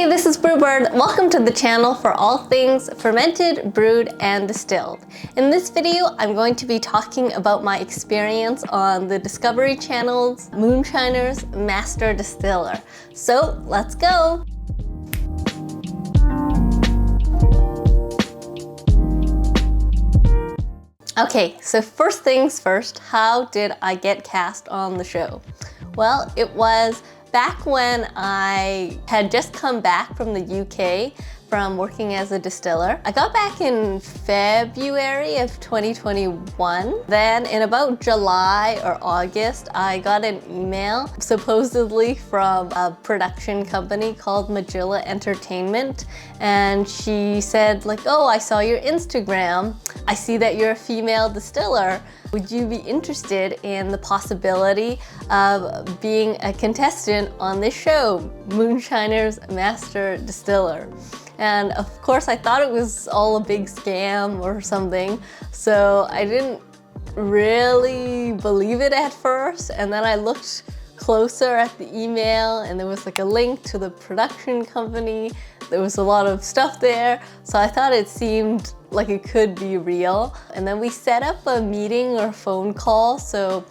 Hey, this is Brewbird. Welcome to the channel for all things fermented, brewed, and distilled. In this video, I'm going to be talking about my experience on the Discovery Channel's Moonshiner's Master Distiller. So let's go. Okay, so first things first, how did I get cast on the show? Well, it was back when I had just come back from the UK from working as a distiller. I got back in February of 2021. Then in about July or August, I got an email supposedly from a production company called Magilla Entertainment. And she said like, oh, I saw your Instagram. I see that you're a female distiller. Would you be interested in the possibility of being a contestant on this show, Moonshiner's Master Distiller? And of course, I thought it was all a big scam or something, so I didn't really believe it at first. And then I looked closer at the email and there was like a link to the production company. There was a lot of stuff there, so I thought it seemed like it could be real. And then we set up a meeting or phone call so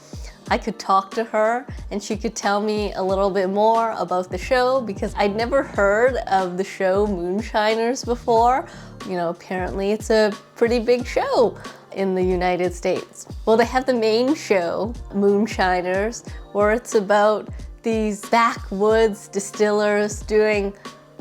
I could talk to her and she could tell me a little bit more about the show, because I'd never heard of the show Moonshiners before. You know, apparently it's a pretty big show in the United States. Well, they have the main show, Moonshiners, where it's about these backwoods distillers doing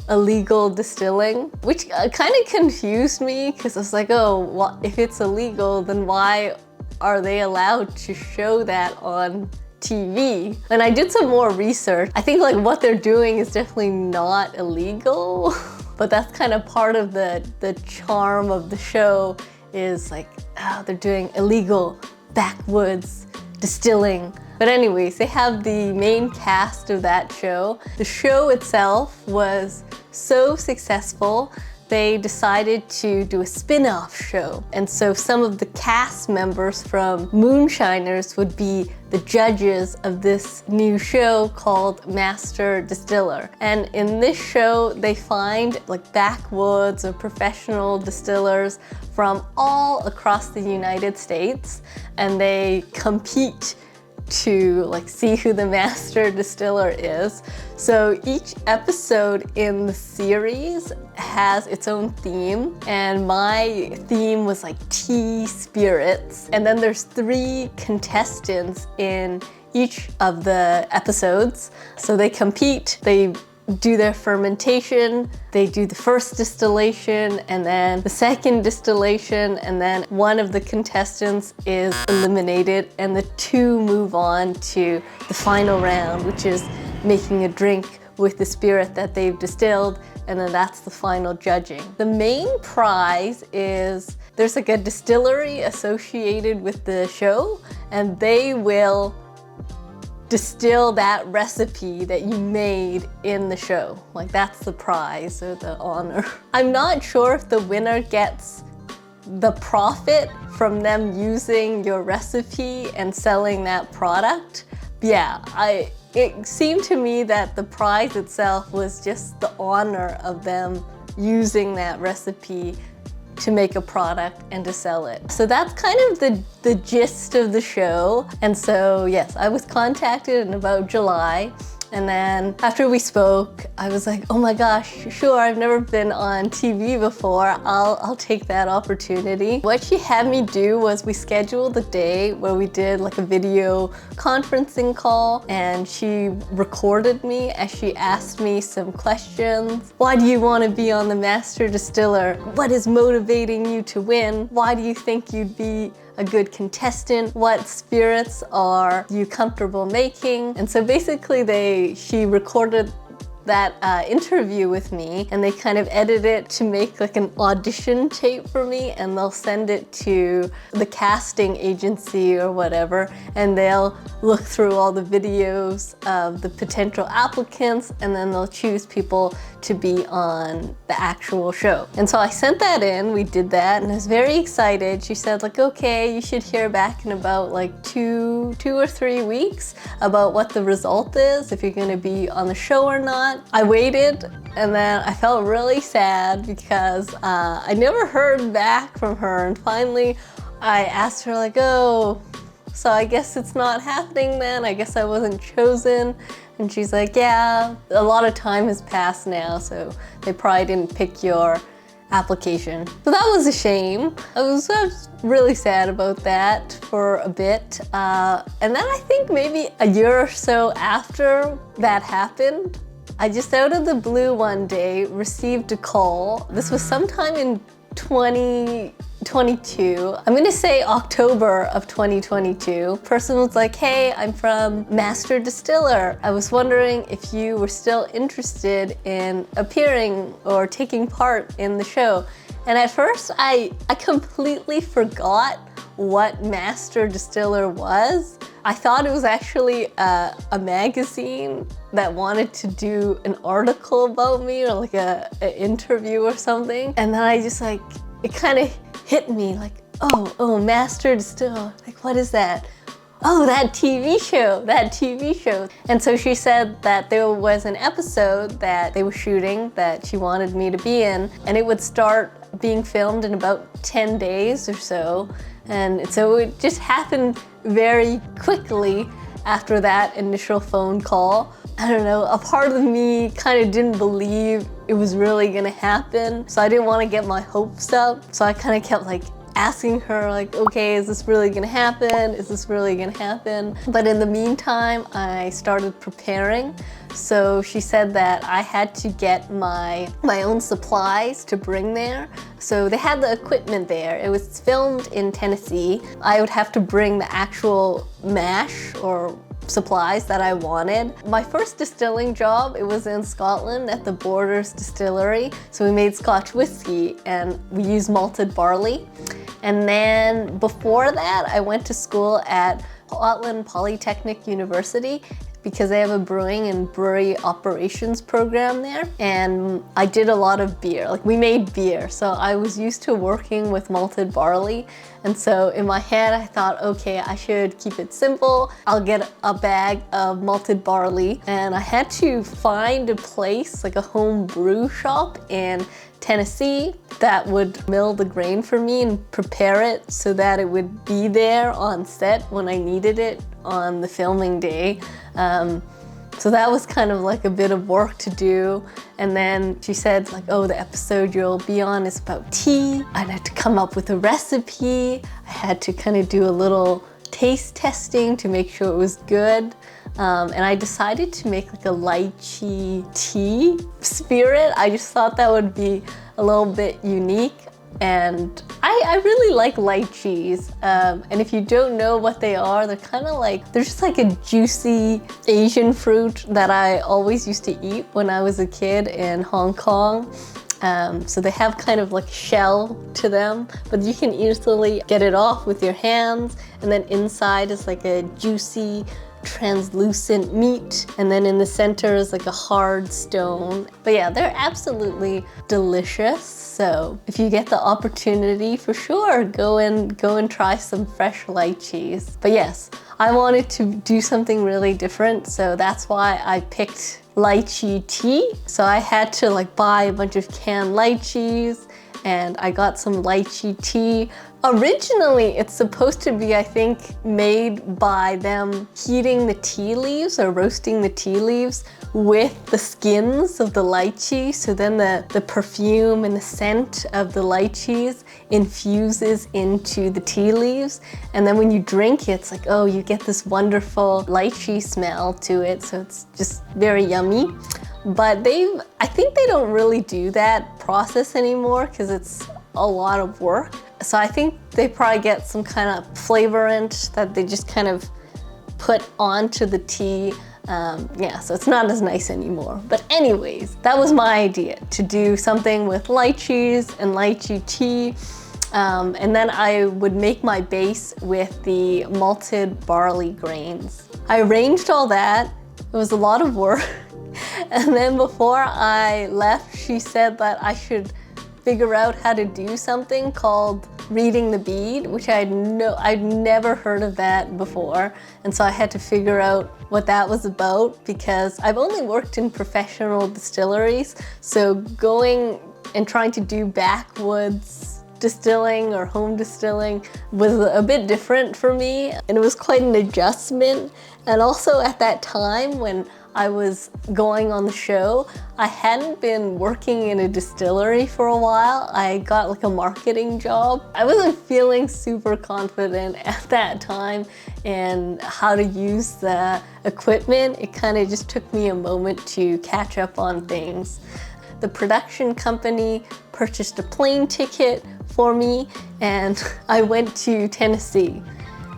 illegal distilling, which kind of confused me, because I was like, oh, well, if it's illegal, then why are they allowed to show that on TV? And I did some more research. I think like what they're doing is definitely not illegal, but that's kind of part of the charm of the show, is like, oh, they're doing illegal backwoods distilling. But anyways, they have the main cast of that show. The show itself was so successful, they decided to do a spin-off show. And so some of the cast members from Moonshiners would be the judges of this new show called Master Distiller. And in this show, they find like backwoods or professional distillers from all across the United States, and they compete to like see who the master distiller is. So each episode in the series has its own theme, and my theme was like tea spirits. And then there's 3 contestants in each of the episodes. So they compete, they do their fermentation, they do the first distillation and then the second distillation, and then one of the contestants is eliminated and the 2 move on to the final round, which is making a drink with the spirit that they've distilled, and then that's the final judging. The main prize is, there's like a distillery associated with the show, and they will distill that recipe that you made in the show. Like that's the prize or the honor. I'm not sure if the winner gets the profit from them using your recipe and selling that product. Yeah, it seemed to me that the prize itself was just the honor of them using that recipe to make a product and to sell it. So that's kind of the gist of the show. And so yes, I was contacted in about July. And then after we spoke, I was like, oh my gosh, sure, I've never been on TV before. I'll take that opportunity. What she had me do was we scheduled a day where we did like a video conferencing call, and she recorded me as she asked me some questions. Why do you want to be on the Master Distiller? What is motivating you to win? Why do you think you'd be a good contestant? What spirits are you comfortable making? And so basically she recorded that interview with me, and they kind of edit it to make like an audition tape for me, and they'll send it to the casting agency or whatever, and they'll look through all the videos of the potential applicants, and then they'll choose people to be on the actual show. And so I sent that in, we did that, and I was very excited. She said like, okay, you should hear back in about like two or 3 weeks about what the result is, if you're gonna be on the show or not. not. I waited, and then I felt really sad because I never heard back from her, and finally I asked her like, oh, so I guess it's not happening then? I guess I wasn't chosen? And she's like, yeah, a lot of time has passed now, so they probably didn't pick your application. So that was a shame. I was really sad about that for a bit. And then I think maybe a year or so after that happened, I just out of the blue one day received a call. This was sometime in 2022. I'm gonna say October of 2022. Person was like, hey, I'm from Master Distiller. I was wondering if you were still interested in appearing or taking part in the show. And at first I completely forgot what Master Distiller was. I thought it was actually a magazine that wanted to do an article about me or like an interview or something. And then I just like, it kind of hit me like, oh, Master Distiller, like what is that? Oh, that TV show. And so she said that there was an episode that they were shooting that she wanted me to be in, and it would start being filmed in about 10 days or so. And so it just happened very quickly after that initial phone call. I don't know, a part of me kind of didn't believe it was really gonna happen. So I didn't want to get my hopes up. So I kind of kept like asking her like, okay, is this really gonna happen? Is this really gonna happen? But in the meantime, I started preparing. So she said that I had to get my own supplies to bring there. So they had the equipment there. It was filmed in Tennessee. I would have to bring the actual mash or supplies that I wanted. My first distilling job, it was in Scotland at the Borders Distillery. So we made Scotch whiskey and we used malted barley. And then before that, I went to school at Scotland Polytechnic University because they have a brewing and brewery operations program there. And I did a lot of beer, like we made beer. So I was used to working with malted barley. And so in my head, I thought, okay, I should keep it simple. I'll get a bag of malted barley. And I had to find a place, like a home brew shop in Tennessee that would mill the grain for me and prepare it so that it would be there on set when I needed it on the filming day. So that was kind of like a bit of work to do. And then she said like, oh, the episode you'll be on is about tea. I had to come up with a recipe. I had to kind of do a little taste testing to make sure it was good. And I decided to make like a lychee tea spirit. I just thought that would be a little bit unique. And I really like lychees. And if you don't know what they are, they're kind of like, they're just like a juicy Asian fruit that I always used to eat when I was a kid in Hong Kong. So they have kind of like shell to them, but you can easily get it off with your hands. And then inside is like a juicy, translucent meat, and then in the center is like a hard stone. But yeah, they're absolutely delicious. So if you get the opportunity, for sure, go and try some fresh lychees. But yes, I wanted to do something really different, so that's why I picked lychee tea. So I had to like buy a bunch of canned lychees, and I got some lychee tea. Originally, it's supposed to be, I think, made by them heating the tea leaves or roasting the tea leaves with the skins of the lychee. So then the perfume and the scent of the lychees infuses into the tea leaves. And then when you drink it, it's like, oh, you get this wonderful lychee smell to it. So it's just very yummy. But I think they don't really do that process anymore because it's a lot of work. So I think they probably get some kind of flavorant that they just kind of put onto the tea. Yeah, so it's not as nice anymore. But anyways, that was my idea, to do something with lychees and lychee tea. And then I would make my base with the malted barley grains. I arranged all that. It was a lot of work. And then before I left, she said that I should figure out how to do something called reading the bead, which I'd never heard of that before. And so I had to figure out what that was about because I've only worked in professional distilleries. So going and trying to do backwoods distilling or home distilling was a bit different for me, and it was quite an adjustment. And also at that time when I was going on the show, I hadn't been working in a distillery for a while. I got like a marketing job. I wasn't feeling super confident at that time in how to use the equipment. It kind of just took me a moment to catch up on things. The production company purchased a plane ticket for me and I went to Tennessee.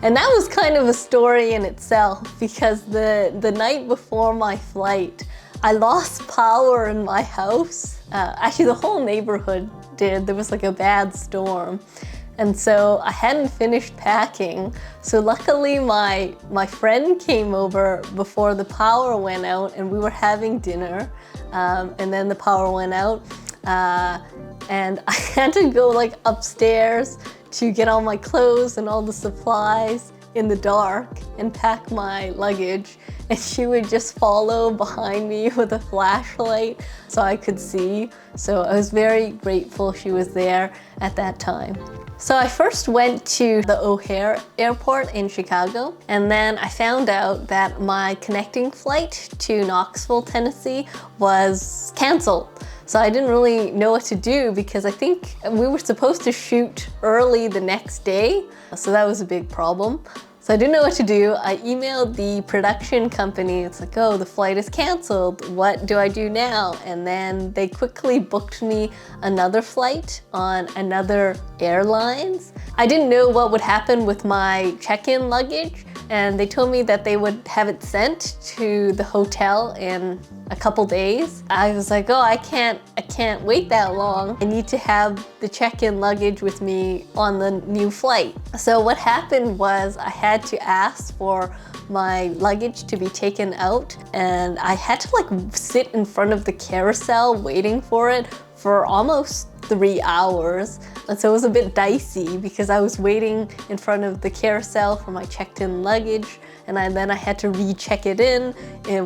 And that was kind of a story in itself because the night before my flight, I lost power in my house. Actually, the whole neighborhood did. There was like a bad storm. And so I hadn't finished packing. So luckily my friend came over before the power went out and we were having dinner. And then the power went out. And I had to go like upstairs to get all my clothes and all the supplies in the dark and pack my luggage, and she would just follow behind me with a flashlight so I could see. So I was very grateful she was there at that time. So I first went to the O'Hare Airport in Chicago, and then I found out that my connecting flight to Knoxville, Tennessee was canceled. So I didn't really know what to do because I think we were supposed to shoot early the next day. So that was a big problem. So I didn't know what to do. I emailed the production company. It's like, oh, the flight is canceled. What do I do now? And then they quickly booked me another flight on another airlines. I didn't know what would happen with my check-in luggage, and they told me that they would have it sent to the hotel in a couple days. I was like, oh, I can't wait that long. I need to have the check-in luggage with me on the new flight. So what happened was I had to ask for my luggage to be taken out, and I had to like sit in front of the carousel waiting for it for almost 3 hours. And so it was a bit dicey because I was waiting in front of the carousel for my checked in luggage, and then I had to recheck it in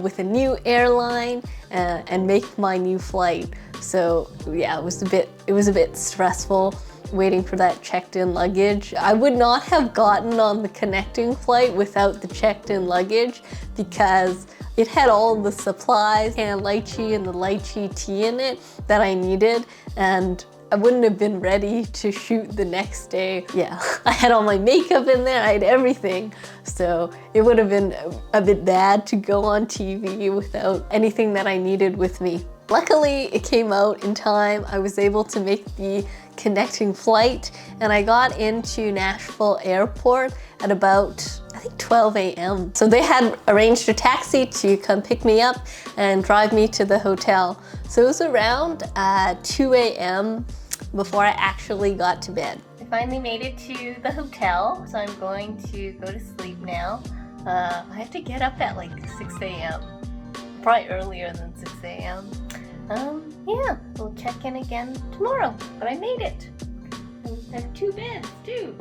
with a new airline and make my new flight. So yeah, it was a bit stressful waiting for that checked in luggage. I would not have gotten on the connecting flight without the checked in luggage because it had all the supplies and lychee and the lychee tea in it that I needed, and I wouldn't have been ready to shoot the next day. Yeah, I had all my makeup in there, I had everything. So it would have been a bit bad to go on TV without anything that I needed with me. Luckily, it came out in time. I was able to make the connecting flight, and I got into Nashville Airport at about, I think, 12 a.m. So they had arranged a taxi to come pick me up and drive me to the hotel. So it was around 2 a.m. before I actually got to bed. I finally made it to the hotel, so I'm going to go to sleep now. I have to get up at like 6 a.m. Probably earlier than 6 a.m. Yeah, we'll check in again tomorrow, but I made it. I have 2 beds too.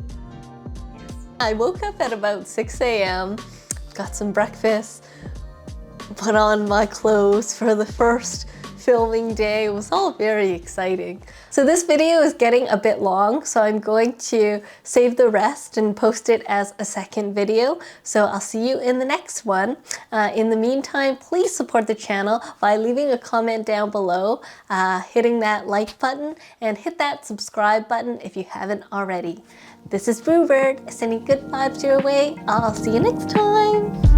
Yes. I woke up at about 6 a.m., got some breakfast, put on my clothes for the first filming day. It was all very exciting. So this video is getting a bit long, so I'm going to save the rest and post it as a second video. So I'll see you in the next one. In the meantime, please support the channel by leaving a comment down below, hitting that like button, and hit that subscribe button if you haven't already. This is Brewbird, sending good vibes your way. I'll see you next time.